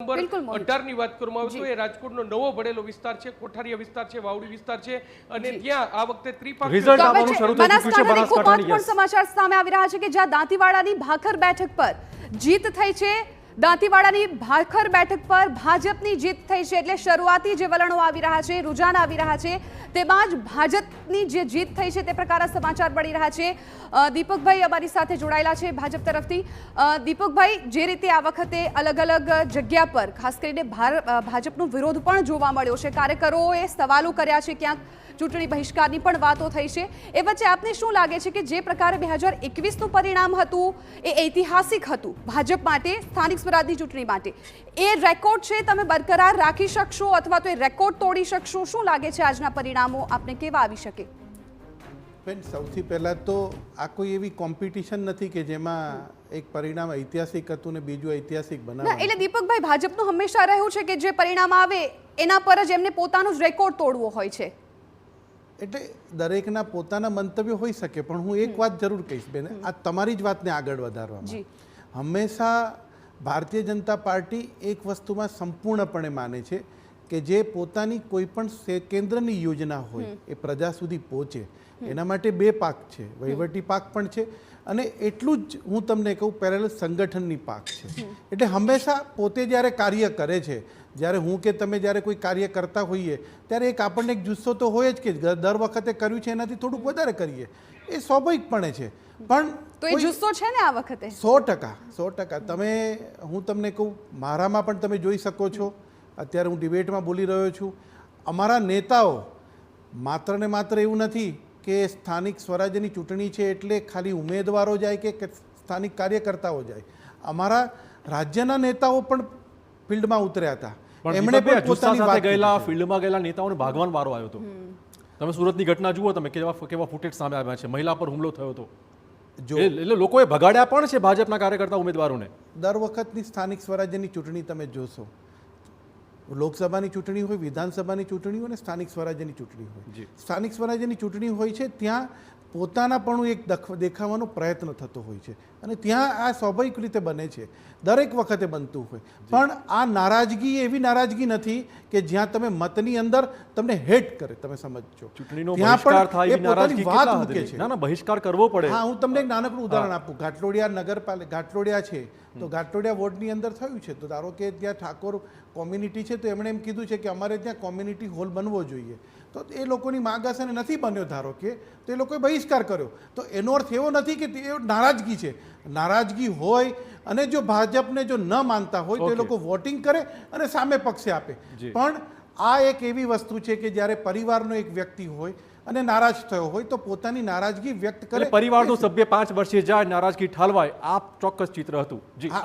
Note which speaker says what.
Speaker 1: Number 18 ની વાત કરવામાં આવે તો એ રાજકોટનો નવો ભણેલો વિસ્તાર છે, કોઠારીયા વિસ્તાર છે, વાવડી વિસ્તાર છે અને ત્યાં આ વખતે
Speaker 2: રિઝલ્ટ આવવાનું શરૂ થઈ ચૂક્યું છે.
Speaker 3: બનાસકાંઠાની ખૂબ સમાચાર સામે આવી રહ્યા છે કે જ્યાં દાંતીવાડાની ભાખર બેઠક પર જીત થઈ છે, દાંતીવાડાની ભાખર બેઠક પર ભાજપની જીત થઈ છે, એટલે શરૂઆતી જે વલણો આવી રહ્યા છે, રુઝાન આવી રહ્યા છે, તેમાં જ ભાજપની જે જીત થઈ છે તે પ્રકારના સમાચાર મળી રહ્યા છે. દીપકભાઈ અમારી સાથે જોડાયેલા છે ભાજપ તરફથી. દીપકભાઈ, જે રીતે આ વખતે અલગ અલગ જગ્યા પર ખાસ કરીને ભાજપનો વિરોધ પણ જોવા મળ્યો છે, કાર્યકરોએ સવાલો કર્યા છે, ક્યાંક ચૂંટણી બહિષ્કારની પણ વાતો થઈ છે, એ વચ્ચે આપને શું લાગે છે કે જે પ્રકારે 2021નું પરિણામ હતું એ ઐતિહાસિક હતું ભાજપ માટે, સ્થાનિક સ્વરાજની ચૂંટણી માટે, એ રેકોર્ડ છે તમે બરકરાર રાખી શકશો અથવા તો એ રેકોર્ડ તોડી શકશો? શું લાગે છે આજના પરિણામો આપને કેવા આવી શકે?
Speaker 4: બેન, સૌથી પહેલાં તો આ કોઈ એવી કોમ્પિટિશન નથી કે જેમાં એક પરિણામ ઐતિહાસિક હતું ને બીજું ઐતિહાસિક બનાવવાનું.
Speaker 3: એટલે દીપકભાઈ, ભાજપનું હંમેશા રહ્યું છે કે જે પરિણામ આવે એના પર જ એમને પોતાનું જ રેકોર્ડ તોડવો હોય છે.
Speaker 4: એટલે દરેકના પોતાના મંતવ્યો હોઈ શકે, પણ હું એક વાત જરૂર કહીશ બેન, આ તમારી જ વાતને આગળ વધારવામાં હંમેશા ભારતીય જનતા પાર્ટી એક વસ્તુમાં સંપૂર્ણપણે માને છે કે જે પોતાની કોઈ પણ કેન્દ્રની યોજના હોય એ પ્રજા સુધી પહોંચે, એના માટે બે પાક છે, વહીવટી પાક પણ છે અને એટલું જ હું તમને કહું પેરેલલ સંગઠનની પાક છે. એટલે હંમેશા પોતે જ્યારે કાર્ય કરે છે, જ્યારે હું કે તમે જ્યારે કોઈ કાર્ય કરતા હોઈએ ત્યારે એક આપણને એક જુસ્સો તો હોય જ કે દર વખતે કર્યું છે એનાથી થોડુંક વધારે કરીએ, એ સ્વાભાવિકપણે છે. પણ
Speaker 3: તો એ જુસ્સો છે ને આ વખતે
Speaker 4: 100%. તમે, હું તમને કહું, મારામાં પણ તમે જોઈ શકો છો, અત્યારે હું ડિબેટમાં બોલી રહ્યો છું, અમારા નેતાઓ માત્ર ને માત્ર એવું નથી કે સ્થાનિક સ્વરાજ્યની ચૂંટણી છે એટલે ખાલી ઉમેદવારો જાય કે સ્થાનિક કાર્યકર્તાઓ જાય, અમારા રાજ્યના નેતાઓ પણ ફિલ્ડમાં ઉતર્યા હતા.
Speaker 2: એમણે પણ પોતાની વાત ગયેલા ફિલ્ડમાં ગયેલા નેતાઓને ભાગવાનો વારો આવ્યો હતો. તમે સુરતની ઘટના જુઓ, તમે કેવા ફૂટેજ સામે આવ્યા છે, મહિલા પર હુમલો થયો હતો, એટલે લોકોએ ભગાડ્યા પણ છે ભાજપના કાર્યકર્તા ઉમેદવારોને.
Speaker 4: દર વખતની સ્થાનિક સ્વરાજ્યની ચૂંટણી તમે જોશો, લોકસભાની ચૂંટણી હોય, વિધાનસભાની ચૂંટણી હોય ને સ્થાનિક સ્વરાજ્યની ચૂંટણી હોય, સ્થાનિક સ્વરાજ્યની ચૂંટણી હોય છે ત્યાં પોતાનાપણું એક દેખાવાનો પ્રયત્ન થતો હોય છે અને ત્યાં આ સ્વાભાવિક રીતે બને છે, દરેક વખતે બનતું હોય. પણ આ નારાજગી એવી નારાજગી નથી કે જ્યાં તમે મતની અંદર તમને હેટ કરે, તમે સમજો
Speaker 2: ચૂંટણીનો બહિષ્કાર થાય એવી નારાજગી
Speaker 4: વાત મૂકે છે.
Speaker 2: ના, બહિષ્કાર કરવો પડે.
Speaker 4: હા, હું તમને એક નાનકડું ઉદાહરણ આપું. ઘાટલોડિયા નગરપાલિકા, ઘાટલોડિયા છે તો ઘાટલોડિયા વોર્ડની અંદર થયું છે, તો ધારો કે ત્યાં ઠાકોર કોમ્યુનિટી છે તો એમણે એમ કીધું છે કે અમારે ત્યાં કોમ્યુનિટી હોલ બનવો જોઈએ, તો એ લોકોની માંગ હશે ને નથી બન્યો ધારો કે, તો એ લોકોએ બહિષ્કાર કર્યો. તો એનો અર્થ એવો નથી કે તે નારાજગી છે. નારાજગી હોય અને જો ભાજપને જો ન માનતા હોય તો એ લોકો વોટિંગ કરે અને સામે પક્ષે આપે. પણ આ એક એવી વસ્તુ છે કે જ્યારે પરિવારનો એક વ્યક્તિ હોય અને નારાજ થયો હોય તો પોતાની નારાજગી વ્યક્ત કરે.
Speaker 2: પરિવારનો સભ્ય 5 વર્ષે જાય, નારાજગી ઠાલવાય, આ ચોક્કસ ચિત્ર હતું. જી.